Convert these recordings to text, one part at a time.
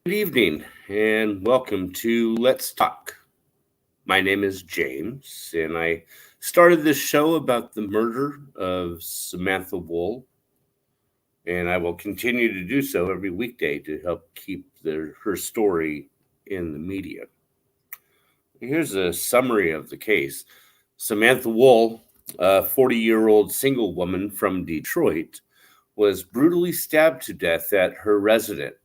Good evening and welcome to Let's Talk. My name is James, and I started this show about the murder of Samantha Woll, and I will continue to do so every weekday to help keep her story in the media. Here's a summary of the case. Samantha Woll, a 40-year-old single woman from Detroit, was brutally stabbed to death at her residence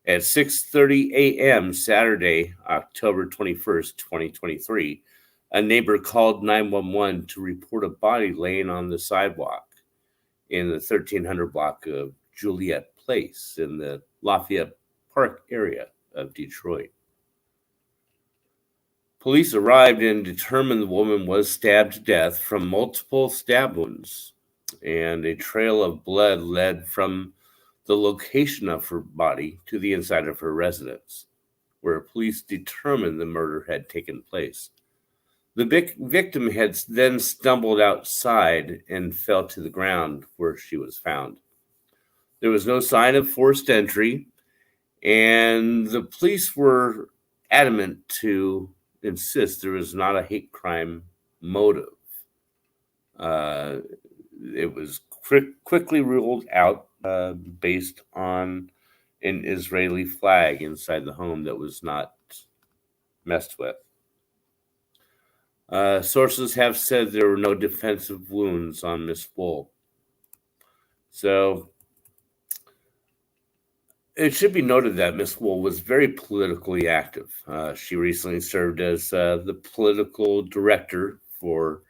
at 6:30 a.m. Saturday, October 21st, 2023. A neighbor called 911 to report a body laying on the sidewalk in the 1300 block of Juliet Place in the Lafayette Park area of Detroit. Police arrived and determined the woman was stabbed to death from multiple stab wounds, and a trail of blood led from the location of her body to the inside of her residence, where police determined the murder had taken place. The victim had then stumbled outside and fell to the ground where she was found. There was no sign of forced entry, and the police were adamant to insist there was not a hate crime motive. Uh, it was quickly ruled out based on an Israeli flag inside the home that was not messed with. Sources have said there were no defensive wounds on Miss Woll. So it should be noted that Miss Woll was very politically active. She recently served as the political director for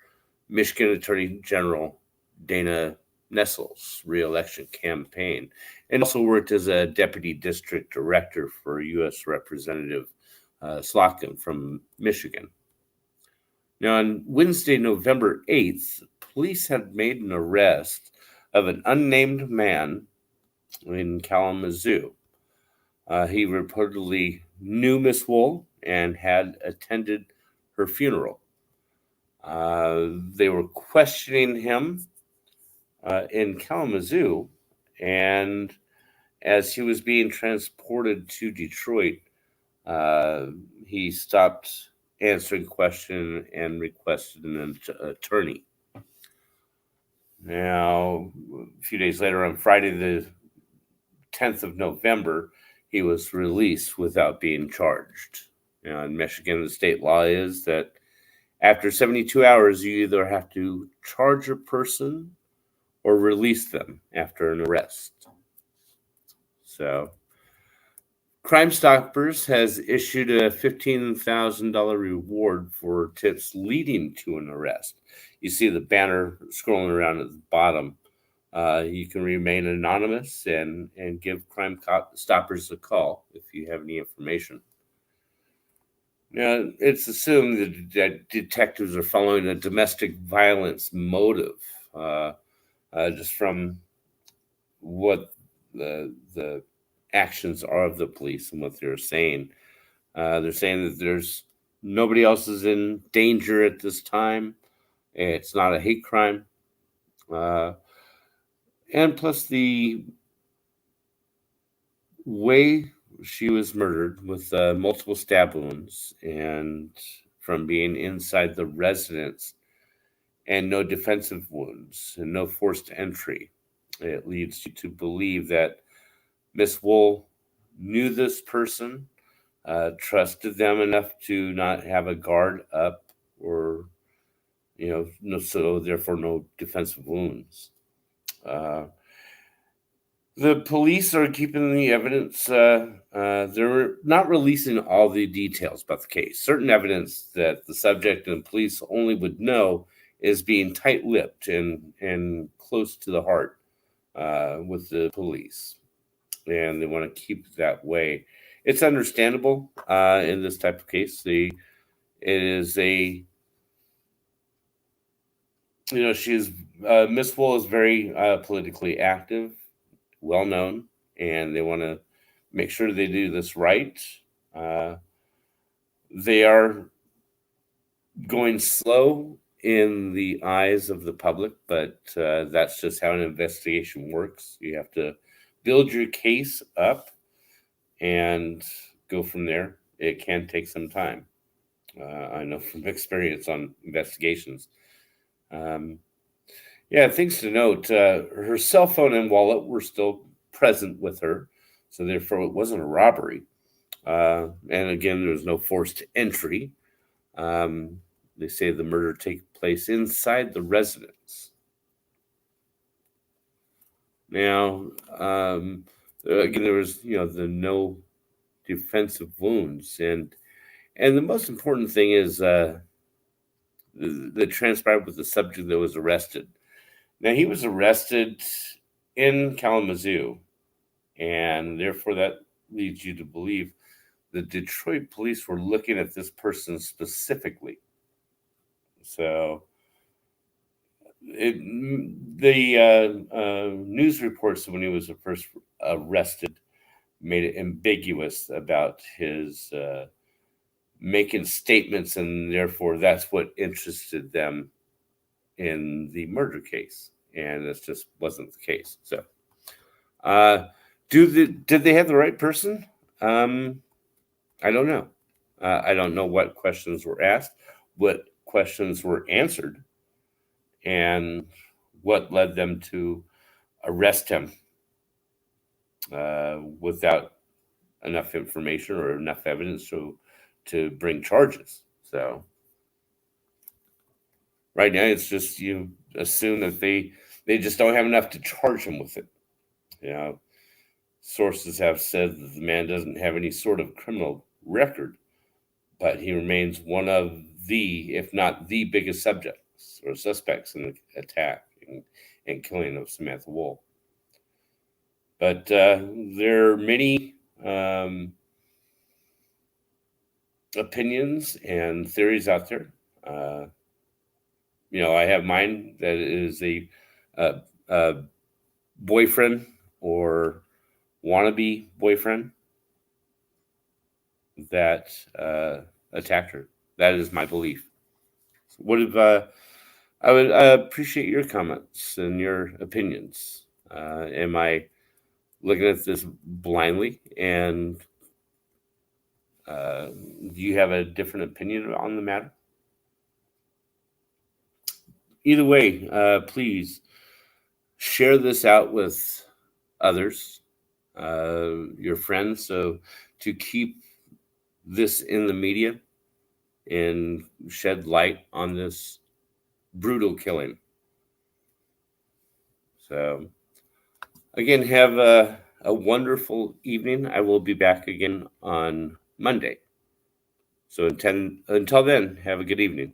Michigan Attorney General Dana Nessel's reelection campaign, and also worked as a deputy district director for U.S. Representative Slotkin from Michigan. Now, on Wednesday, November 8th, police had made an arrest of an unnamed man in Kalamazoo. He reportedly knew Miss Woll and had attended her funeral. They were questioning him in Kalamazoo, and as he was being transported to Detroit, he stopped answering questions and requested an attorney. Now, a few days later, on Friday the 10th of November, he was released without being charged. Now, in Michigan, the state law is that after 72 hours, you either have to charge a person or release them after an arrest. So, Crime Stoppers has issued a $15,000 reward for tips leading to an arrest. You see the banner scrolling around at the bottom. You can remain anonymous and give Crime Stoppers a call if you have any information. Now, it's assumed that detectives are following a domestic violence motive, just from what the actions are of the police and what they're saying. They're saying that there's nobody else is in danger at this time. It's not a hate crime. And plus, the way she was murdered with multiple stab wounds and from being inside the residence and no defensive wounds and no forced entry, it leads you to believe that Miss Woll knew this person, trusted them enough to not have a guard up or, so therefore no defensive wounds. The police are keeping the evidence. They're not releasing all the details about the case. Certain evidence that the subject and police only would know is being tight-lipped and close to the heart with the police, and they want to keep it that way. It's understandable in this type of case. It is a she's Miss Woll is very politically active, well known, and they want to make sure they do this right. They are going slow in the eyes of the public, but that's just how an investigation works. You have to build your case up and go from there. It can take some time. I know from experience on investigations. Um, yeah, things to note: her cell phone and wallet were still present with her, so therefore it wasn't a robbery. And again, there was no forced entry. Um, they say the murder took place inside the residence. Now, again, there was the no defensive wounds, and the most important thing is that transpired with the subject that was arrested. Now he was arrested in Kalamazoo, and therefore that leads you to believe the Detroit police were looking at this person specifically. So the news reports when he was first arrested made it ambiguous about his making statements, and therefore that's what interested them in the murder case, and this just wasn't the case. So, did they have the right person? I don't know. I don't know what questions were asked, what questions were answered, and what led them to arrest him without enough information or enough evidence to bring charges. So right now, it's just you assume that they just don't have enough to charge him with it. You know, sources have said that the man doesn't have any sort of criminal record, but he remains one of the, if not the biggest subjects or suspects in the attack and killing of Samantha Woll. But there are many opinions and theories out there. I have mine that it is a boyfriend or wannabe boyfriend that attacked her. That is my belief. What if I would appreciate your comments and your opinions? Am I looking at this blindly? And do you have a different opinion on the matter? Either way, please share this out with others, your friends, so to keep this in the media and shed light on this brutal killing. So, again, have a wonderful evening. I will be back again on Monday. So, until then, have a good evening.